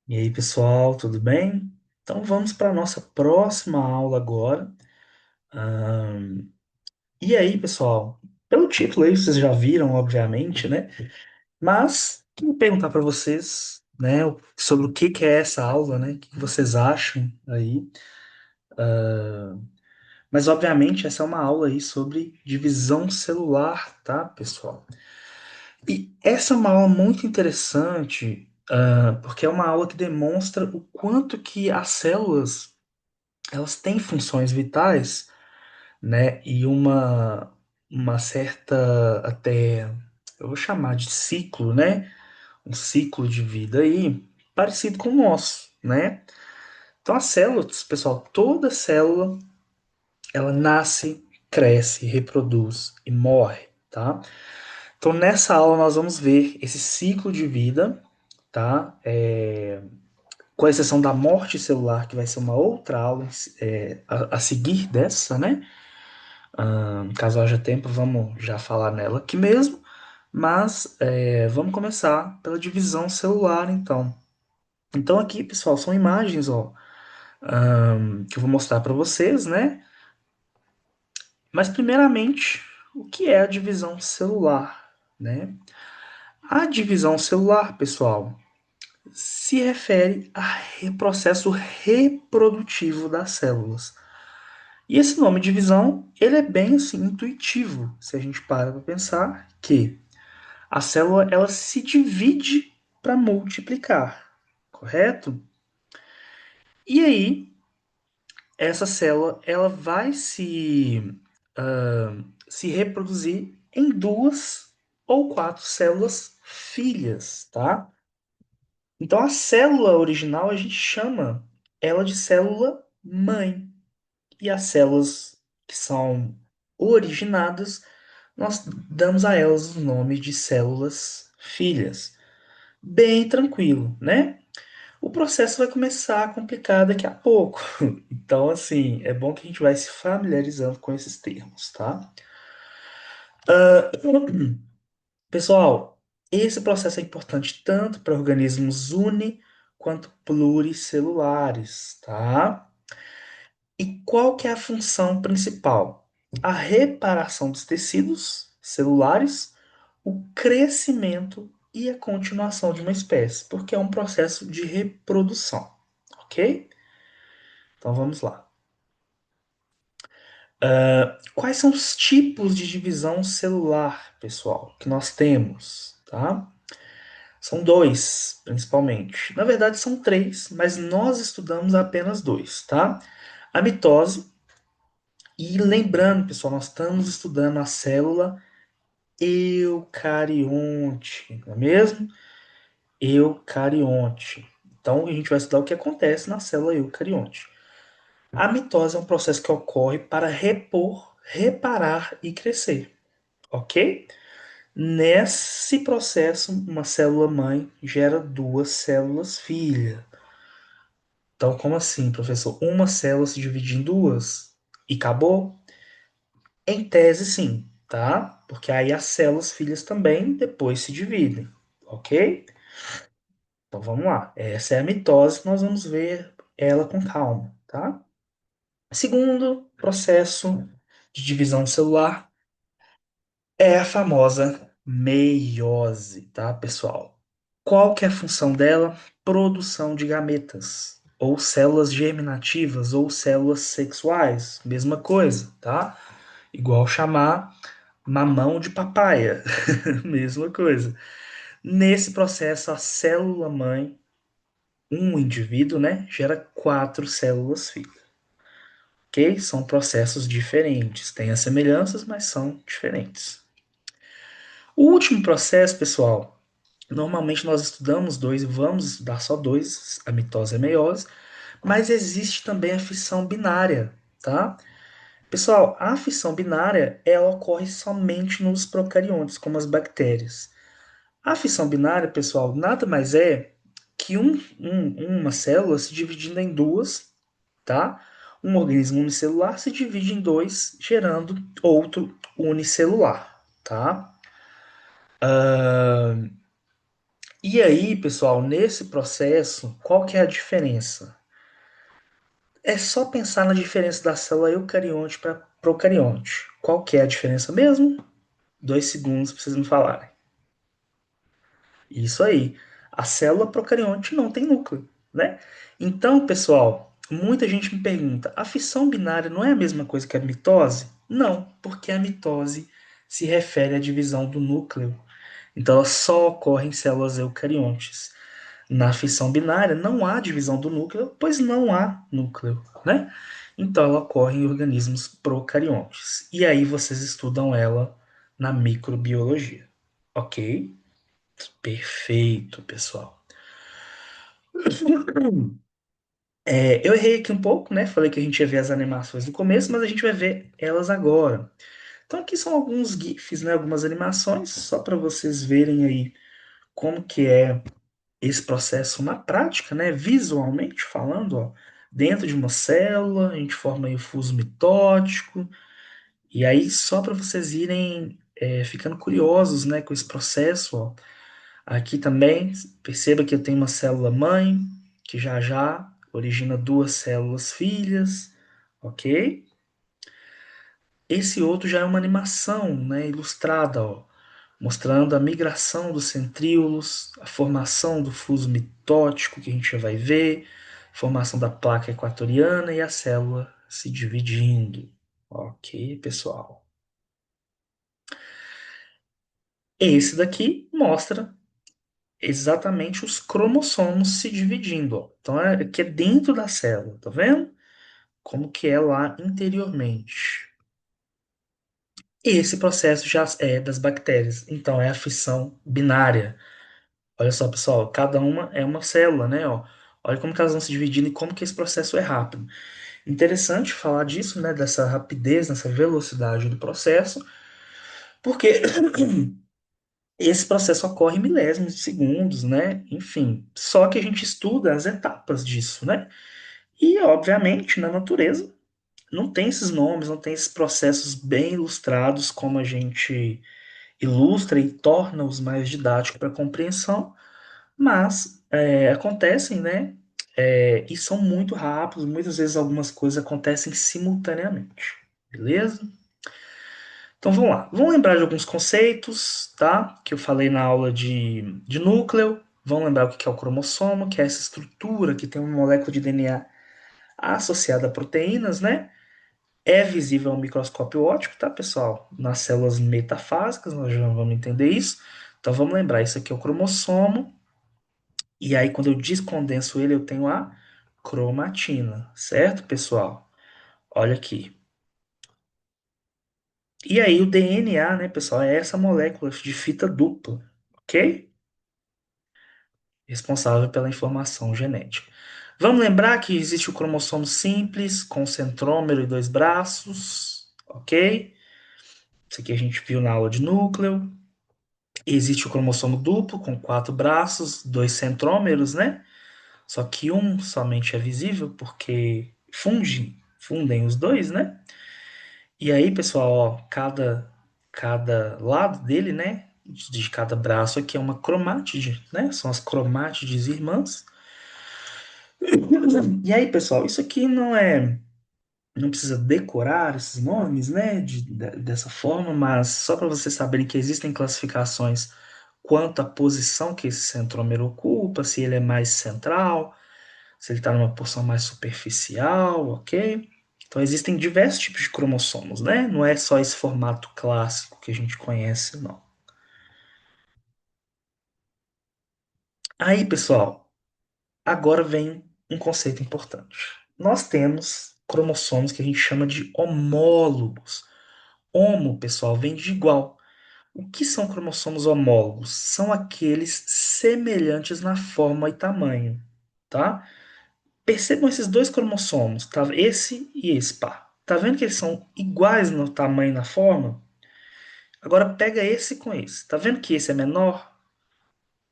E aí, pessoal, tudo bem? Então vamos para a nossa próxima aula agora. E aí, pessoal, pelo título aí vocês já viram, obviamente, né? Mas queria perguntar para vocês, né, sobre o que que é essa aula, né? O que que vocês acham aí? Mas obviamente essa é uma aula aí sobre divisão celular, tá, pessoal? E essa é uma aula muito interessante, porque é uma aula que demonstra o quanto que as células elas têm funções vitais, né? E uma certa até eu vou chamar de ciclo, né? Um ciclo de vida aí parecido com o nosso, né? Então as células, pessoal, toda célula ela nasce, cresce, reproduz e morre, tá? Então nessa aula nós vamos ver esse ciclo de vida, tá? Com exceção da morte celular, que vai ser uma outra aula a seguir dessa, né? Caso haja tempo, vamos já falar nela aqui mesmo. Mas vamos começar pela divisão celular, então. Então aqui, pessoal, são imagens, ó, que eu vou mostrar para vocês, né? Mas primeiramente, o que é a divisão celular, né? A divisão celular, pessoal, se refere ao processo reprodutivo das células. E esse nome divisão, ele é bem assim intuitivo, se a gente para para pensar que a célula ela se divide para multiplicar, correto? E aí, essa célula ela vai se reproduzir em duas ou quatro células filhas, tá? Então, a célula original a gente chama ela de célula mãe. E as células que são originadas, nós damos a elas o nome de células filhas. Bem tranquilo, né? O processo vai começar a complicar daqui a pouco. Então, assim, é bom que a gente vai se familiarizando com esses termos, tá? Pessoal, esse processo é importante tanto para organismos uni quanto pluricelulares, tá? E qual que é a função principal? A reparação dos tecidos celulares, o crescimento e a continuação de uma espécie, porque é um processo de reprodução, ok? Então vamos lá. Quais são os tipos de divisão celular, pessoal, que nós temos, tá? São dois, principalmente. Na verdade, são três, mas nós estudamos apenas dois, tá? A mitose, e lembrando, pessoal, nós estamos estudando a célula eucarionte, não é mesmo? Eucarionte. Então, a gente vai estudar o que acontece na célula eucarionte. A mitose é um processo que ocorre para repor, reparar e crescer, ok? Nesse processo, uma célula mãe gera duas células filha. Então, como assim, professor? Uma célula se divide em duas e acabou? Em tese, sim, tá? Porque aí as células filhas também depois se dividem, ok? Então vamos lá. Essa é a mitose, nós vamos ver ela com calma, tá? Segundo processo de divisão celular é a famosa meiose, tá, pessoal? Qual que é a função dela? Produção de gametas, ou células germinativas, ou células sexuais, mesma coisa, tá? Igual chamar mamão de papaya, mesma coisa. Nesse processo, a célula mãe, um indivíduo, né, gera quatro células filhas, ok? São processos diferentes, têm as semelhanças, mas são diferentes. O último processo, pessoal, normalmente nós estudamos dois, vamos estudar só dois, a mitose e a meiose, mas existe também a fissão binária, tá? Pessoal, a fissão binária, ela ocorre somente nos procariontes, como as bactérias. A fissão binária, pessoal, nada mais é que uma célula se dividindo em duas, tá? Um organismo unicelular se divide em dois, gerando outro unicelular, tá? E E aí, pessoal, nesse processo, qual que é a diferença? É só pensar na diferença da célula eucarionte para procarionte. Qual que é a diferença mesmo? 2 segundos para vocês me falarem. Isso aí. A célula procarionte não tem núcleo, né? Então, pessoal, muita gente me pergunta: a fissão binária não é a mesma coisa que a mitose? Não, porque a mitose se refere à divisão do núcleo. Então, ela só ocorre em células eucariontes. Na fissão binária não há divisão do núcleo, pois não há núcleo, né? Então, ela ocorre em organismos procariontes. E aí vocês estudam ela na microbiologia, ok? Perfeito, pessoal. Eu errei aqui um pouco, né? Falei que a gente ia ver as animações no começo, mas a gente vai ver elas agora. Então aqui são alguns GIFs, né? Algumas animações, só para vocês verem aí como que é esse processo na prática, né? Visualmente falando, ó. Dentro de uma célula, a gente forma aí o fuso mitótico. E aí, só para vocês irem ficando curiosos, né, com esse processo, ó. Aqui também, perceba que eu tenho uma célula mãe, que já já origina duas células filhas, ok? Esse outro já é uma animação, né, ilustrada, ó, mostrando a migração dos centríolos, a formação do fuso mitótico, que a gente já vai ver, formação da placa equatoriana e a célula se dividindo. Ok, pessoal? Esse daqui mostra exatamente os cromossomos se dividindo. Ó. Então, aqui é dentro da célula, tá vendo? Como que é lá interiormente. Esse processo já é das bactérias, então é a fissão binária. Olha só, pessoal, cada uma é uma célula, né? Ó. Olha como que elas vão se dividindo e como que esse processo é rápido. Interessante falar disso, né? Dessa rapidez, dessa velocidade do processo, porque esse processo ocorre em milésimos de segundos, né? Enfim, só que a gente estuda as etapas disso, né? E, obviamente, na natureza não tem esses nomes, não tem esses processos bem ilustrados como a gente ilustra e torna-os mais didáticos para compreensão, mas acontecem, né? E são muito rápidos, muitas vezes algumas coisas acontecem simultaneamente, beleza? Então vamos lá, vamos lembrar de alguns conceitos, tá? Que eu falei na aula de núcleo. Vamos lembrar o que é o cromossomo, que é essa estrutura que tem uma molécula de DNA associada a proteínas, né? É visível ao microscópio óptico, tá, pessoal? Nas células metafásicas, nós já vamos entender isso. Então vamos lembrar, isso aqui é o cromossomo. E aí, quando eu descondenso ele, eu tenho a cromatina, certo, pessoal? Olha aqui. E aí, o DNA, né, pessoal, é essa molécula de fita dupla, ok? Responsável pela informação genética. Vamos lembrar que existe o cromossomo simples, com centrômero e dois braços, ok? Isso aqui a gente viu na aula de núcleo. Existe o cromossomo duplo, com quatro braços, dois centrômeros, né? Só que um somente é visível porque fundem os dois, né? E aí, pessoal, ó, cada lado dele, né? De cada braço aqui é uma cromátide, né? São as cromátides irmãs. E aí, pessoal, isso aqui não precisa decorar esses nomes, né? Dessa forma, mas só para vocês saberem que existem classificações quanto à posição que esse centrômero ocupa, se ele é mais central, se ele está numa porção mais superficial, ok? Então existem diversos tipos de cromossomos, né? Não é só esse formato clássico que a gente conhece, não. Aí, pessoal, agora vem um conceito importante. Nós temos cromossomos que a gente chama de homólogos. Homo, pessoal, vem de igual. O que são cromossomos homólogos? São aqueles semelhantes na forma e tamanho, tá? Percebam esses dois cromossomos, tá? Esse e esse par. Tá vendo que eles são iguais no tamanho e na forma? Agora pega esse com esse. Tá vendo que esse é menor?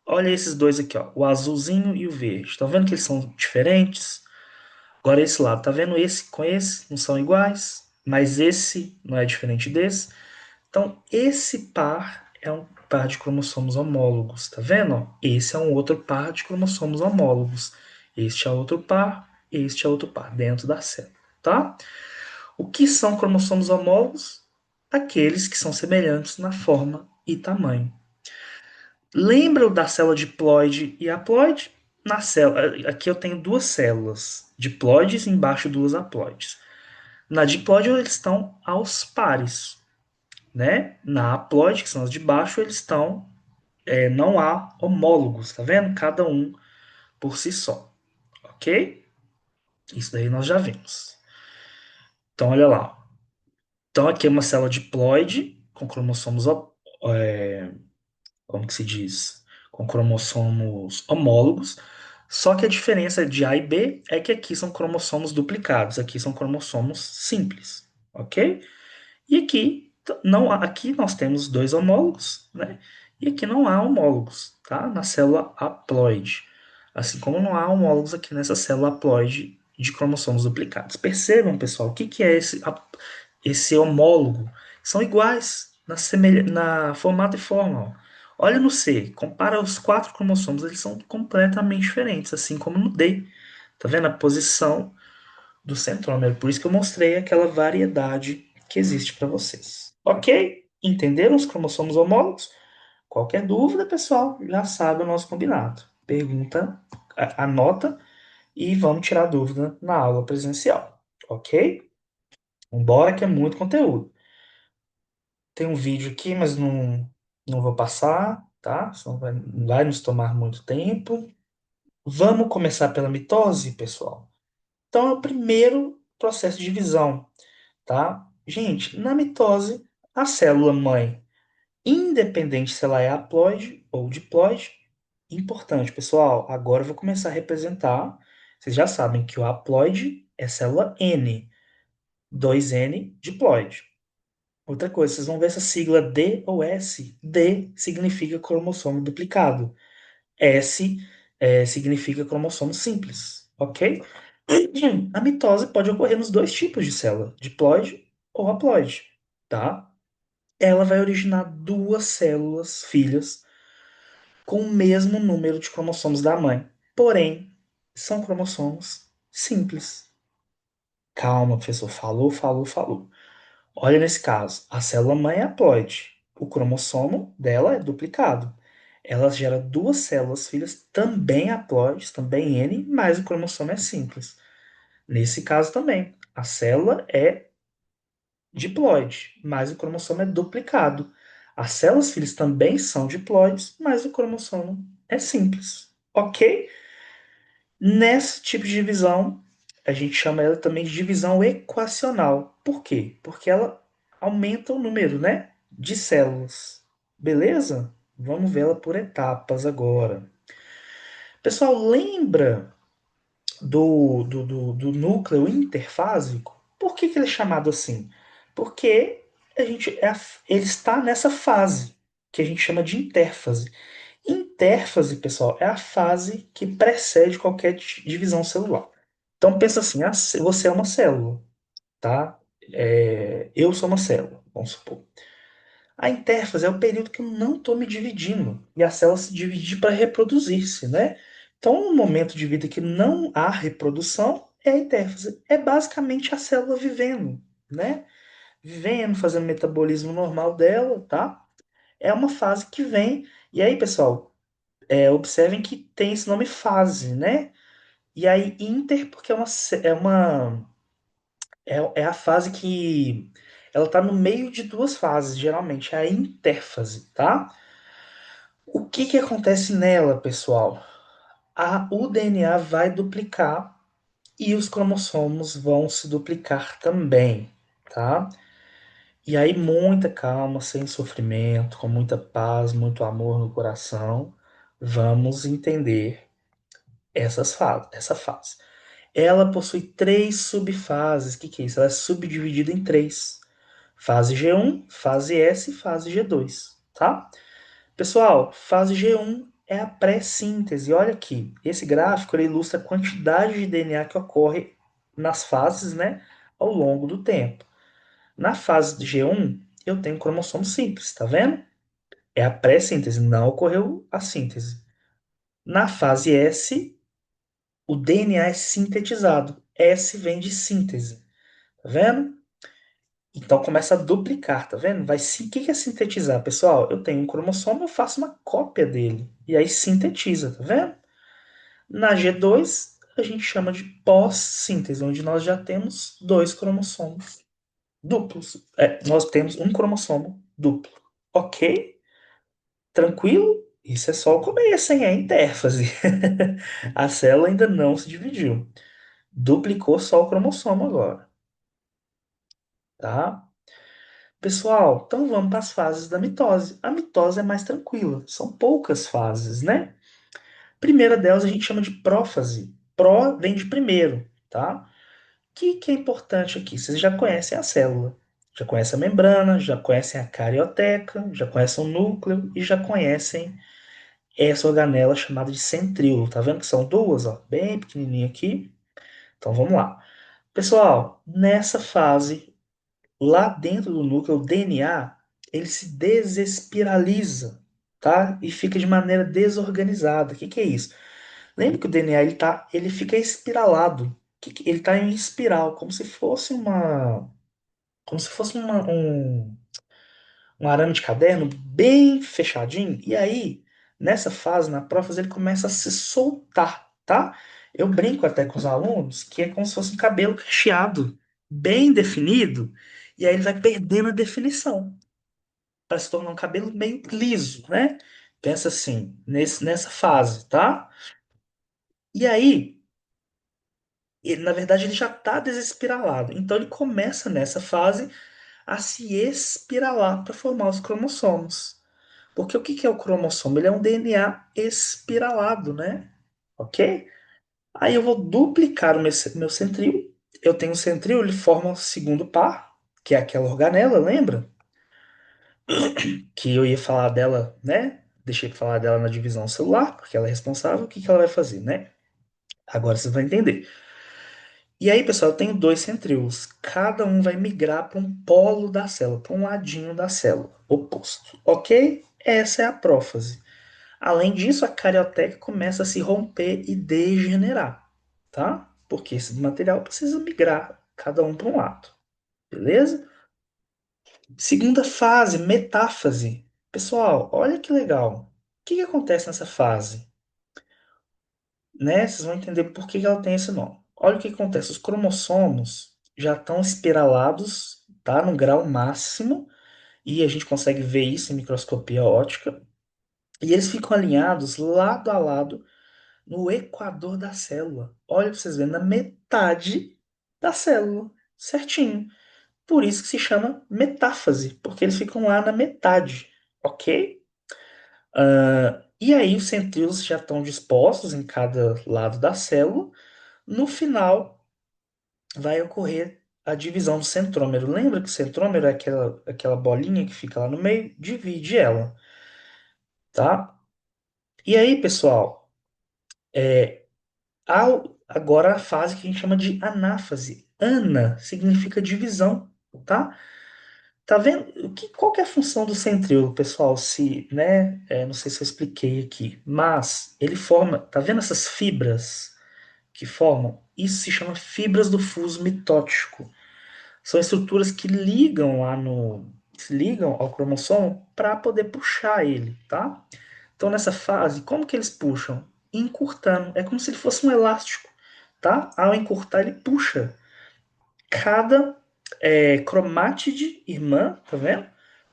Olha esses dois aqui, ó, o azulzinho e o verde. Estão vendo que eles são diferentes? Agora esse lado, tá vendo esse com esse? Não são iguais, mas esse não é diferente desse. Então, esse par é um par de cromossomos homólogos, tá vendo? Ó? Esse é um outro par de cromossomos homólogos. Este é outro par, este é outro par, dentro da célula, tá? O que são cromossomos homólogos? Aqueles que são semelhantes na forma e tamanho. Lembram da célula diploide e haploide? Na célula, aqui eu tenho duas células, diploides e embaixo duas haploides. Na diploide eles estão aos pares, né? Na haploide, que são as de baixo, eles estão, não há homólogos, tá vendo? Cada um por si só, ok? Isso daí nós já vimos. Então olha lá. Então aqui é uma célula diploide com cromossomos, como que se diz? Com cromossomos homólogos. Só que a diferença de A e B é que aqui são cromossomos duplicados, aqui são cromossomos simples, ok? E aqui não aqui nós temos dois homólogos, né? E aqui não há homólogos, tá? Na célula haploide. Assim como não há homólogos aqui nessa célula haploide de cromossomos duplicados. Percebam, pessoal, o que que é esse homólogo? São iguais na formato e forma. Ó. Olha no C, compara os quatro cromossomos, eles são completamente diferentes, assim como no D. Tá vendo a posição do centrômero? Por isso que eu mostrei aquela variedade que existe para vocês. Ok? Entenderam os cromossomos homólogos? Qualquer dúvida, pessoal, já sabe o nosso combinado. Pergunta, anota e vamos tirar dúvida na aula presencial. Ok? Vambora que é muito conteúdo. Tem um vídeo aqui, mas não vou passar, tá? Senão vai nos tomar muito tempo. Vamos começar pela mitose, pessoal. Então, é o primeiro processo de divisão, tá? Gente, na mitose, a célula mãe, independente se ela é haploide ou diploide, importante, pessoal, agora eu vou começar a representar. Vocês já sabem que o haploide é célula N, 2N diploide. Outra coisa, vocês vão ver essa sigla D ou S. D significa cromossomo duplicado. S significa cromossomo simples, ok? A mitose pode ocorrer nos dois tipos de célula, diploide ou haploide, tá? Ela vai originar duas células filhas com o mesmo número de cromossomos da mãe, porém, são cromossomos simples. Calma, professor, falou. Olha nesse caso, a célula mãe é haploide. O cromossomo dela é duplicado. Ela gera duas células filhas também haploides, também N, mas o cromossomo é simples. Nesse caso também, a célula é diploide, mas o cromossomo é duplicado. As células filhas também são diploides, mas o cromossomo é simples. Ok? Nesse tipo de divisão, a gente chama ela também de divisão equacional. Por quê? Porque ela aumenta o número, né, de células. Beleza? Vamos vê-la por etapas agora. Pessoal, lembra do núcleo interfásico? Por que ele é chamado assim? Porque ele está nessa fase que a gente chama de intérfase. Intérfase, pessoal, é a fase que precede qualquer divisão celular. Então pensa assim, você é uma célula, tá? Eu sou uma célula, vamos supor. A intérfase é o período que eu não estou me dividindo e a célula se divide para reproduzir-se, né? Então, um momento de vida que não há reprodução é a intérfase. É basicamente a célula vivendo, né? Vivendo, fazendo o metabolismo normal dela, tá? É uma fase que vem. E aí, pessoal, observem que tem esse nome fase, né? E aí, inter, porque é a fase que ela está no meio de duas fases, geralmente, é a intérfase, tá? O que que acontece nela, pessoal? O DNA vai duplicar e os cromossomos vão se duplicar também, tá? E aí, muita calma, sem sofrimento, com muita paz, muito amor no coração, vamos entender essa fase. Ela possui três subfases. O que que é isso? Ela é subdividida em três. Fase G1, fase S e fase G2, tá? Pessoal, fase G1 é a pré-síntese. Olha aqui, esse gráfico ele ilustra a quantidade de DNA que ocorre nas fases, né, ao longo do tempo. Na fase de G1, eu tenho cromossomo simples, tá vendo? É a pré-síntese, não ocorreu a síntese. Na fase S, o DNA é sintetizado. S vem de síntese, tá vendo? Então começa a duplicar, tá vendo? O que que é sintetizar, pessoal? Eu tenho um cromossomo, eu faço uma cópia dele. E aí sintetiza, tá vendo? Na G2, a gente chama de pós-síntese, onde nós já temos dois cromossomos duplos. Nós temos um cromossomo duplo. Ok? Tranquilo? Isso é só o começo, hein? É a intérfase. A célula ainda não se dividiu. Duplicou só o cromossomo agora, tá? Pessoal, então vamos para as fases da mitose. A mitose é mais tranquila, são poucas fases, né? Primeira delas a gente chama de prófase. Pró vem de primeiro, tá? Que é importante aqui? Vocês já conhecem a célula, já conhecem a membrana, já conhecem a carioteca, já conhecem o núcleo e já conhecem essa organela chamada de centríolo. Tá vendo que são duas, ó, bem pequenininha aqui? Então vamos lá. Pessoal, nessa fase, lá dentro do núcleo, o DNA, ele se desespiraliza, tá? E fica de maneira desorganizada. O que é isso? Lembra que o DNA ele fica espiralado. Ele está em espiral, como se fosse um arame de caderno bem fechadinho. E aí, nessa fase, na prófase, ele começa a se soltar, tá? Eu brinco até com os alunos que é como se fosse um cabelo cacheado, bem definido, e aí ele vai perdendo a definição para se tornar um cabelo meio liso, né? Pensa assim, nessa fase, tá? E aí, na verdade, ele já está desespiralado. Então, ele começa nessa fase a se espiralar para formar os cromossomos. Porque o que que é o cromossomo? Ele é um DNA espiralado, né? Ok? Aí eu vou duplicar o meu centríolo. Eu tenho um centríolo, ele forma o segundo par, que é aquela organela, lembra? Que eu ia falar dela, né? Deixei de falar dela na divisão celular, porque ela é responsável. O que que ela vai fazer, né? Agora vocês vão entender. E aí, pessoal, eu tenho dois centríolos. Cada um vai migrar para um polo da célula, para um ladinho da célula, oposto. Ok? Essa é a prófase. Além disso, a carioteca começa a se romper e degenerar, tá? Porque esse material precisa migrar, cada um para um lado, beleza? Segunda fase, metáfase. Pessoal, olha que legal. O que que acontece nessa fase? Né? Vocês vão entender por que que ela tem esse nome. Olha o que acontece. Os cromossomos já estão espiralados, tá? No grau máximo, e a gente consegue ver isso em microscopia óptica. E eles ficam alinhados lado a lado no equador da célula. Olha para vocês verem, na metade da célula, certinho. Por isso que se chama metáfase, porque eles ficam lá na metade, ok? E aí os centríolos já estão dispostos em cada lado da célula. No final, vai ocorrer a divisão do centrômero. Lembra que o centrômero é aquela bolinha que fica lá no meio? Divide ela, tá? E aí, pessoal, agora a fase que a gente chama de anáfase. Ana significa divisão, tá? Tá vendo? Qual que é a função do centríolo, pessoal? Se, né? Não sei se eu expliquei aqui, mas ele forma. Tá vendo essas fibras que formam? Isso se chama fibras do fuso mitótico. São estruturas que ligam se ligam ao cromossomo para poder puxar ele, tá? Então nessa fase, como que eles puxam? Encurtando. É como se ele fosse um elástico, tá? Ao encurtar, ele puxa cada cromátide irmã, tá vendo?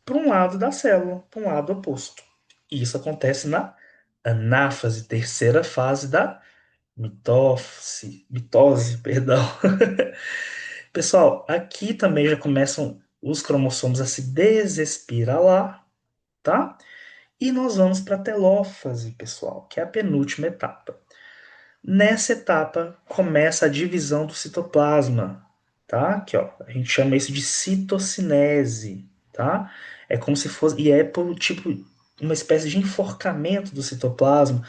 Para um lado da célula, para um lado oposto. E isso acontece na anáfase, terceira fase da mitose, perdão. Pessoal, aqui também já começam os cromossomos a se desespiralar, tá? E nós vamos para a telófase, pessoal, que é a penúltima etapa. Nessa etapa começa a divisão do citoplasma, tá? Aqui, ó, a gente chama isso de citocinese, tá? É como se fosse, e é por tipo uma espécie de enforcamento do citoplasma.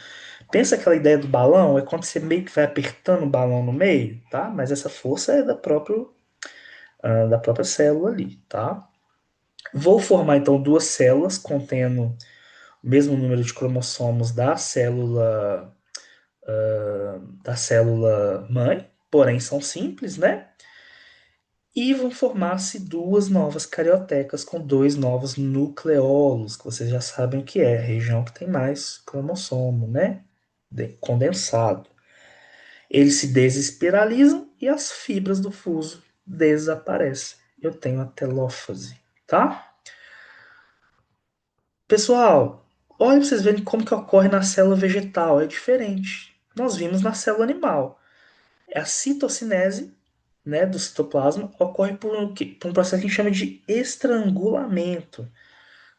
Pensa aquela ideia do balão, é quando você meio que vai apertando o balão no meio, tá? Mas essa força é da própria célula ali, tá? Vou formar então duas células contendo mesmo número de cromossomos da célula mãe, porém são simples, né? E vão formar-se duas novas cariotecas com dois novos nucleolos, que vocês já sabem o que é, a região que tem mais cromossomo, né? Condensado. Eles se desespiralizam e as fibras do fuso desaparecem. Eu tenho a telófase, tá? Pessoal, olha para vocês verem como que ocorre na célula vegetal, é diferente. Nós vimos na célula animal. É a citocinese, né, do citoplasma ocorre por um processo que a gente chama de estrangulamento.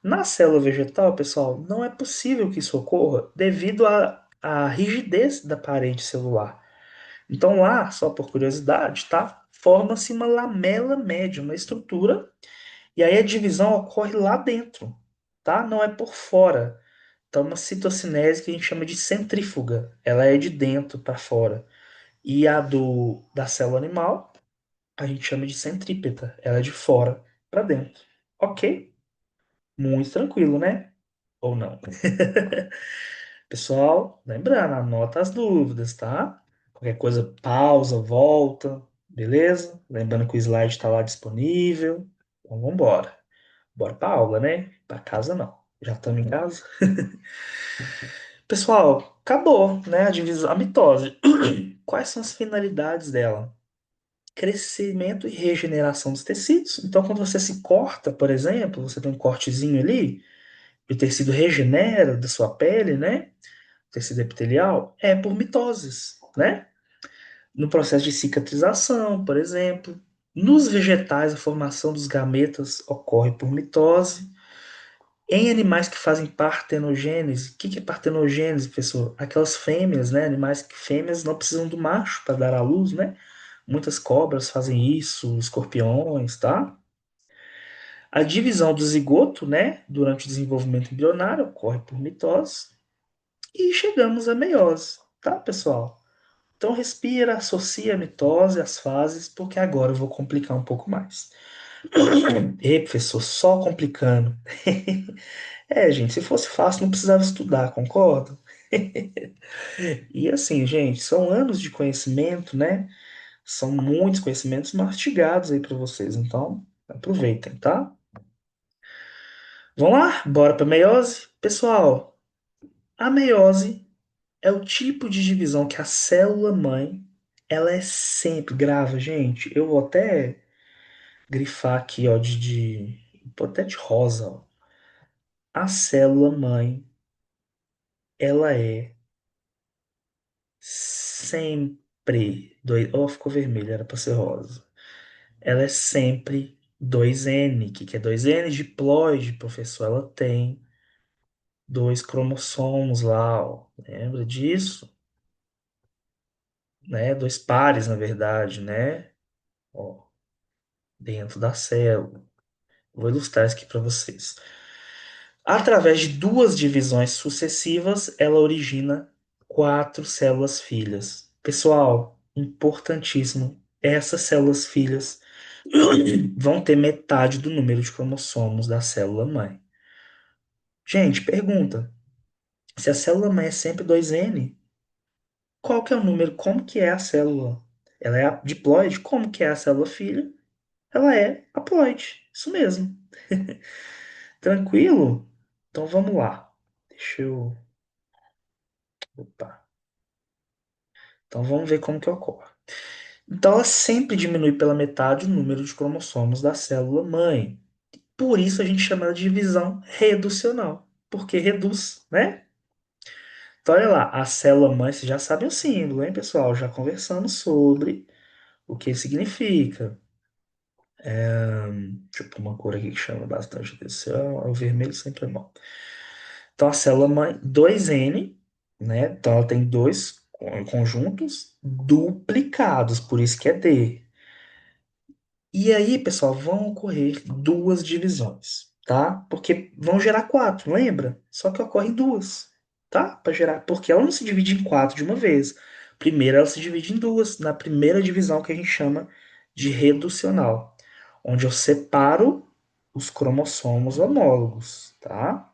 Na célula vegetal, pessoal, não é possível que isso ocorra devido à rigidez da parede celular. Então lá, só por curiosidade, tá? Forma-se uma lamela média, uma estrutura, e aí a divisão ocorre lá dentro, tá? Não é por fora. Então, uma citocinese que a gente chama de centrífuga, ela é de dentro para fora. E a da célula animal, a gente chama de centrípeta, ela é de fora para dentro. Ok? Muito tranquilo, né? Ou não? Pessoal, lembrando, anota as dúvidas, tá? Qualquer coisa, pausa, volta, beleza? Lembrando que o slide está lá disponível. Então, vamos embora. Bora para aula, né? Para casa não. Já estamos em casa. Pessoal, acabou, né? A divisão, a mitose. Quais são as finalidades dela? Crescimento e regeneração dos tecidos. Então, quando você se corta, por exemplo, você tem um cortezinho ali, e o tecido regenera da sua pele, né? Tecido epitelial, é por mitoses, né? No processo de cicatrização, por exemplo. Nos vegetais, a formação dos gametas ocorre por mitose. Em animais que fazem partenogênese, o que que é partenogênese, professor? Aquelas fêmeas, né? Animais que fêmeas não precisam do macho para dar à luz, né? Muitas cobras fazem isso, escorpiões, tá? A divisão do zigoto, né? Durante o desenvolvimento embrionário ocorre por mitose. E chegamos à meiose, tá, pessoal? Então respira, associa a mitose às fases, porque agora eu vou complicar um pouco mais. E professor, só complicando. É, gente, se fosse fácil, não precisava estudar, concorda? E assim, gente, são anos de conhecimento, né? São muitos conhecimentos mastigados aí para vocês, então aproveitem, tá? Vamos lá, bora para meiose? Pessoal, a meiose é o tipo de divisão que a célula mãe, ela é sempre grava, gente. Eu vou até grifar aqui, ó, vou até de rosa, ó. A célula mãe, ela é sempre dois, oh, ficou vermelho, era para ser rosa. Ela é sempre 2N. O que é 2N? Diploide, professor. Ela tem dois cromossomos lá, ó. Lembra disso? Né? Dois pares, na verdade, né? Ó, dentro da célula. Vou ilustrar isso aqui para vocês. Através de duas divisões sucessivas, ela origina quatro células filhas. Pessoal, importantíssimo, essas células filhas vão ter metade do número de cromossomos da célula mãe. Gente, pergunta: se a célula mãe é sempre 2N, qual que é o número? Como que é a célula? Ela é diploide? Como que é a célula filha? Ela é haploide. Isso mesmo. Tranquilo? Então vamos lá. Deixa eu. Opa. Então vamos ver como que ocorre. Então ela sempre diminui pela metade o número de cromossomos da célula mãe. Por isso a gente chama ela de divisão reducional, porque reduz, né? Então olha lá, a célula mãe, vocês já sabem o símbolo, hein, pessoal? Já conversamos sobre o que significa. Deixa eu pôr uma cor aqui que chama bastante atenção. O vermelho sempre é bom. Então a célula mãe, 2N, né? Então ela tem dois conjuntos duplicados, por isso que é D. E aí, pessoal, vão ocorrer duas divisões, tá? Porque vão gerar quatro, lembra? Só que ocorrem duas, tá? Para gerar, porque ela não se divide em quatro de uma vez. Primeiro, ela se divide em duas, na primeira divisão que a gente chama de reducional, onde eu separo os cromossomos homólogos, tá?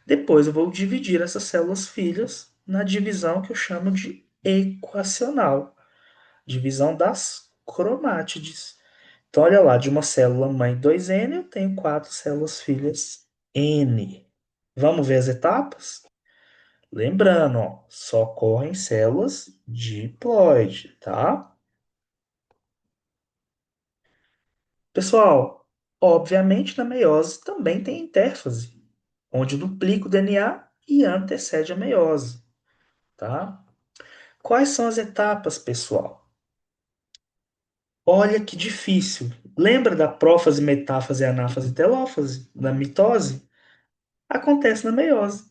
Depois eu vou dividir essas células filhas na divisão que eu chamo de equacional, divisão das cromátides. Então, olha lá, de uma célula mãe 2N, eu tenho quatro células filhas N. Vamos ver as etapas? Lembrando, ó, só ocorrem células diploide, tá? Pessoal, obviamente na meiose também tem intérfase, onde duplica o DNA e antecede a meiose, tá? Quais são as etapas, pessoal? Olha que difícil. Lembra da prófase, metáfase, anáfase e telófase, da mitose? Acontece na meiose.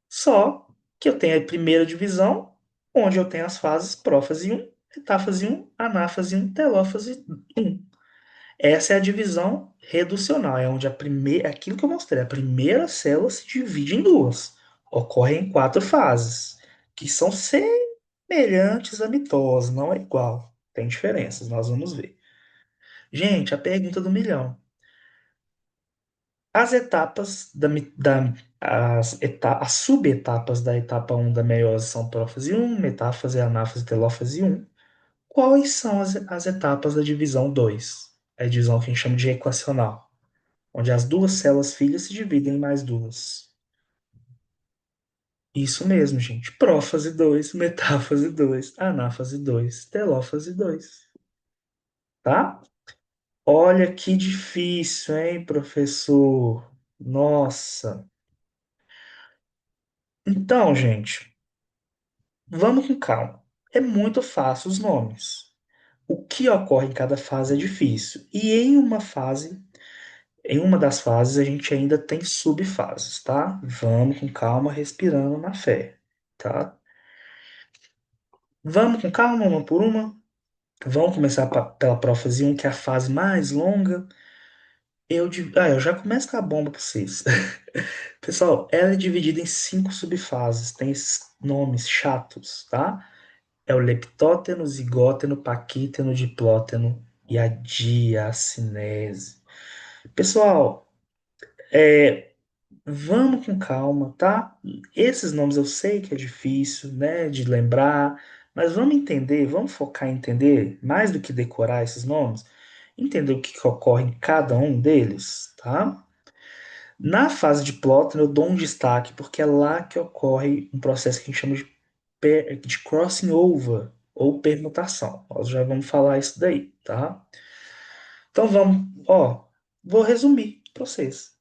Só que eu tenho a primeira divisão, onde eu tenho as fases prófase um, metáfase um, anáfase um, telófase um. Essa é a divisão reducional, é onde a primeira, é aquilo que eu mostrei, a primeira célula se divide em duas. Ocorre em quatro fases, que são semelhantes à mitose, não é igual. Tem diferenças, nós vamos ver. Gente, a pergunta do milhão. As etapas as subetapas da etapa um da meiose são prófase um, metáfase, anáfase, telófase um. Quais são as etapas da divisão 2? É a divisão que a gente chama de equacional, onde as duas células filhas se dividem em mais duas. Isso mesmo, gente. Prófase 2, metáfase 2, anáfase 2, telófase 2. Tá? Olha que difícil, hein, professor? Nossa. Então, gente, vamos com calma. É muito fácil os nomes. O que ocorre em cada fase é difícil. E em uma das fases, a gente ainda tem subfases, tá? Vamos com calma, respirando na fé, tá? Vamos com calma, uma por uma. Vamos começar pela prófase um, que é a fase mais longa. Eu já começo com a bomba para vocês. Pessoal, ela é dividida em cinco subfases. Tem esses nomes chatos, tá? É o leptóteno, zigóteno, paquíteno, diplóteno e a diacinese. Pessoal, vamos com calma, tá? Esses nomes eu sei que é difícil, né, de lembrar, mas vamos entender, vamos focar em entender, mais do que decorar esses nomes, entender o que que ocorre em cada um deles, tá? Na fase de plótano eu dou um destaque, porque é lá que ocorre um processo que a gente chama de crossing over, ou permutação. Nós já vamos falar isso daí, tá? Então vamos, ó, vou resumir para vocês.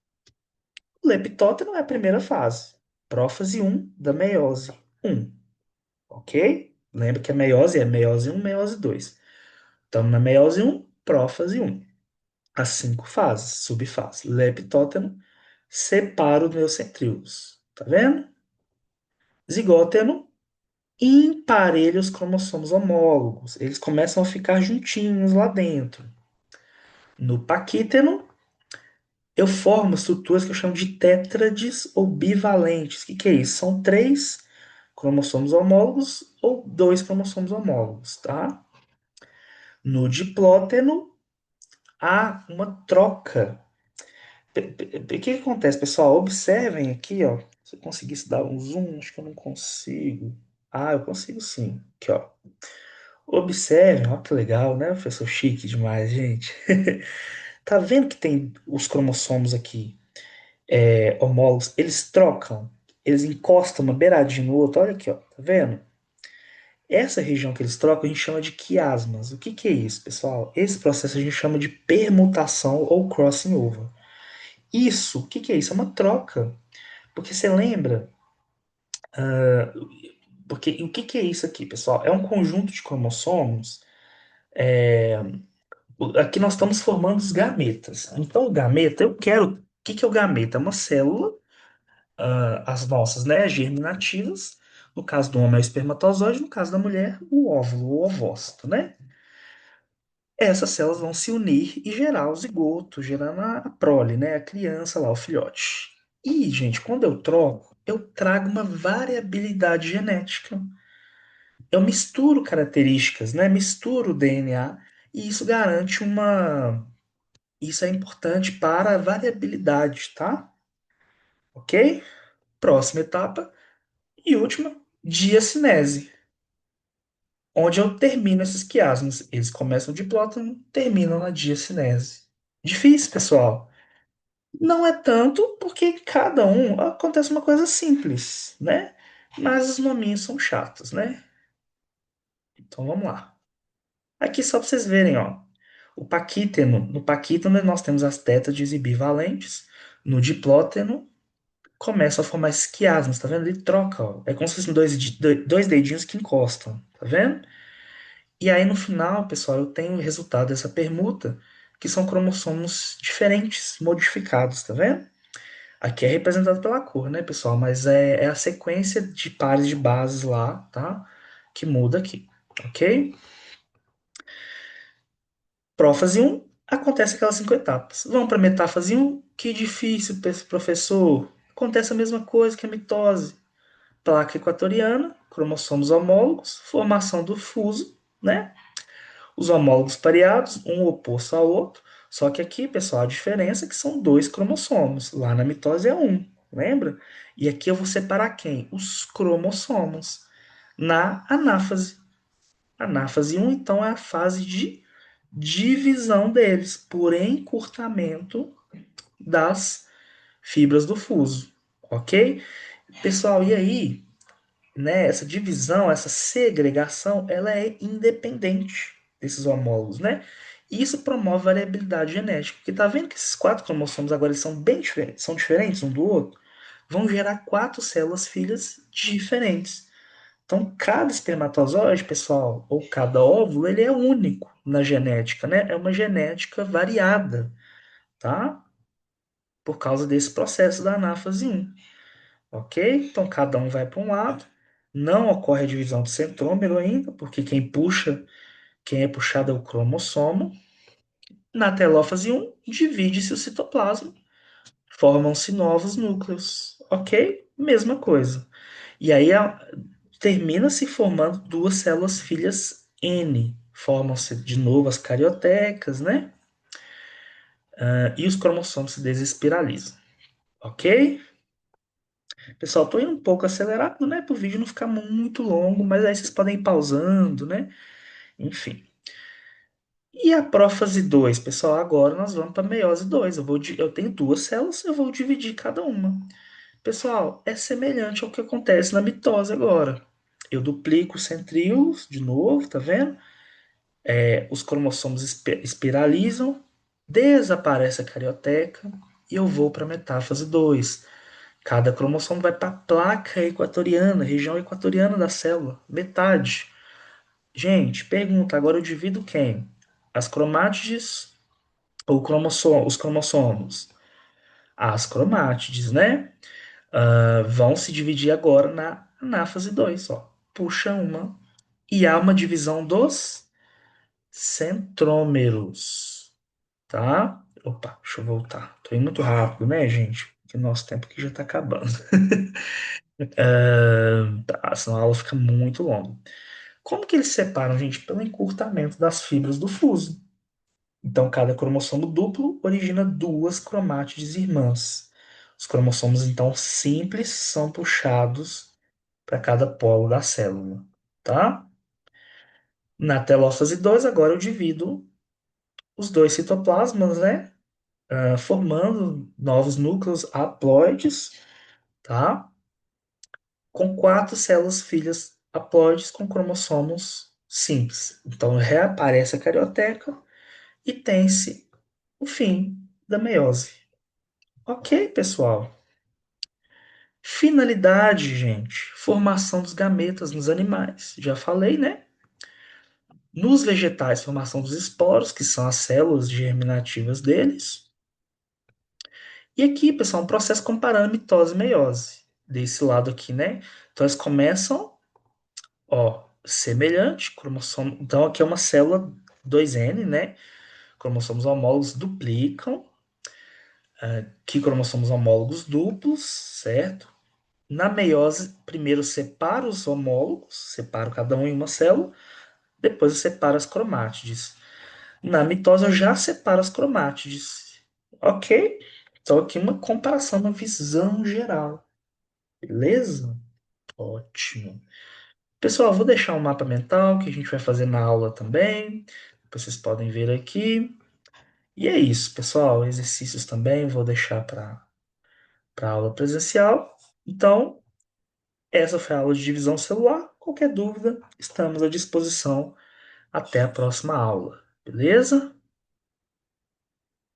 O leptótero é a primeira fase. Prófase um da meiose um, ok? Lembra que a meiose é meiose um, meiose 2. Estamos na meiose um, prófase um. As cinco fases, subfase. Leptóteno separa os meocentríolos. Tá vendo? Zigóteno emparelha os cromossomos homólogos. Eles começam a ficar juntinhos lá dentro. No paquíteno, eu formo estruturas que eu chamo de tétrades ou bivalentes. O que que é isso? São três cromossomos homólogos ou dois cromossomos homólogos, tá? No diplóteno, há uma troca. O que que acontece, pessoal? Observem aqui, ó. Se eu conseguisse dar um zoom, acho que eu não consigo. Ah, eu consigo sim. Aqui, ó. Observem, ó que legal, né? Professor chique demais, gente. Tá vendo que tem os cromossomos aqui homólogos? Eles trocam, eles encostam uma beiradinha no outro. Olha aqui, ó. Tá vendo? Essa região que eles trocam a gente chama de quiasmas. O que que é isso, pessoal? Esse processo a gente chama de permutação ou crossing over. Isso, o que que é isso? É uma troca. Porque você lembra? Porque o que que é isso aqui, pessoal? É um conjunto de cromossomos. Aqui nós estamos formando os gametas. Então, o gameta, eu quero. O que que é o gameta? É uma célula, as nossas, né, germinativas. No caso do homem, é o espermatozoide. No caso da mulher, o óvulo, o ovócito, né? Essas células vão se unir e gerar o zigoto, gerando a prole, né? A criança lá, o filhote. E, gente, quando eu troco, eu trago uma variabilidade genética. Eu misturo características, né? Misturo o DNA e isso garante uma. Isso é importante para a variabilidade, tá? Ok? Próxima etapa e última, diacinese, onde eu termino esses quiasmas. Eles começam de plótano, terminam na diacinese. Difícil, pessoal. Não é tanto porque cada um acontece uma coisa simples, né? Mas os nominhos são chatos, né? Então vamos lá. Aqui só para vocês verem, ó. O paquíteno, no paquíteno nós temos as tétades bivalentes. No diplóteno começa a formar esses quiasmas, tá vendo? Ele troca, ó. É como se fossem dois dedinhos que encostam, tá vendo? E aí no final, pessoal, eu tenho o resultado dessa permuta, que são cromossomos diferentes, modificados, tá vendo? Aqui é representado pela cor, né, pessoal? Mas é a sequência de pares de bases lá, tá? Que muda aqui, ok? Prófase um acontece aquelas 5 etapas. Vamos para metáfase um. Que difícil, professor. Acontece a mesma coisa que a mitose. Placa equatoriana, cromossomos homólogos, formação do fuso, né? Os homólogos pareados, um oposto ao outro. Só que aqui, pessoal, a diferença é que são dois cromossomos. Lá na mitose é um, lembra? E aqui eu vou separar quem? Os cromossomos. Na anáfase. Anáfase um, então, é a fase de divisão deles por encurtamento das fibras do fuso, ok? Pessoal, e aí, né, essa divisão, essa segregação, ela é independente desses homólogos, né? E isso promove variabilidade genética, porque tá vendo que esses 4 cromossomos agora eles são bem diferentes, são diferentes um do outro, vão gerar 4 células filhas diferentes. Então, cada espermatozoide, pessoal, ou cada óvulo, ele é único na genética, né? É uma genética variada, tá? Por causa desse processo da anáfase um, ok? Então, cada um vai para um lado. Não ocorre a divisão do centrômero ainda, porque quem é puxado é o cromossomo. Na telófase um, divide-se o citoplasma, formam-se novos núcleos, ok? Mesma coisa. E aí termina se formando 2 células filhas N. Formam-se de novo as cariotecas, né? E os cromossomos se desespiralizam, ok? Pessoal, tô indo um pouco acelerado, né? Para o vídeo não ficar muito longo, mas aí vocês podem ir pausando, né? Enfim. E a prófase 2, pessoal, agora nós vamos para a meiose 2. Eu tenho 2 células, eu vou dividir cada uma. Pessoal, é semelhante ao que acontece na mitose agora. Eu duplico os centríolos de novo, tá vendo? Os cromossomos espiralizam, desaparece a carioteca e eu vou para a metáfase 2. Cada cromossomo vai para a placa equatoriana, região equatoriana da célula, metade. Gente, pergunta, agora eu divido quem? As cromátides ou os cromossomos? As cromátides, né? Vão se dividir agora na anáfase 2, ó. Puxa uma e há uma divisão dos centrômeros, tá? Opa, deixa eu voltar. Tô indo muito rápido, né, gente? Porque nosso tempo aqui já tá acabando. Tá, senão a aula fica muito longa. Como que eles separam, gente? Pelo encurtamento das fibras do fuso. Então, cada cromossomo duplo origina 2 cromátides irmãs. Os cromossomos, então, simples são puxados para cada polo da célula, tá? Na telófase 2, agora eu divido os dois citoplasmas, né? Formando novos núcleos haploides, tá? Com 4 células filhas haploides com cromossomos simples. Então reaparece a carioteca e tem-se o fim da meiose. Ok, pessoal. Finalidade, gente. Formação dos gametas nos animais. Já falei, né? Nos vegetais, formação dos esporos, que são as células germinativas deles. E aqui, pessoal, um processo comparando mitose e meiose. Desse lado aqui, né? Então, eles começam, ó, semelhante, cromossomo. Então, aqui é uma célula 2N, né? Cromossomos homólogos duplicam. Aqui, cromossomos homólogos duplos, certo? Na meiose, primeiro separo os homólogos, separo cada um em uma célula, depois eu separo as cromátides. Na mitose, eu já separo as cromátides. Ok? Então, aqui uma comparação, uma visão geral. Beleza? Ótimo. Pessoal, vou deixar um mapa mental que a gente vai fazer na aula também. Depois vocês podem ver aqui. E é isso, pessoal. Exercícios também vou deixar para aula presencial. Então, essa foi a aula de divisão celular. Qualquer dúvida, estamos à disposição. Até a próxima aula. Beleza?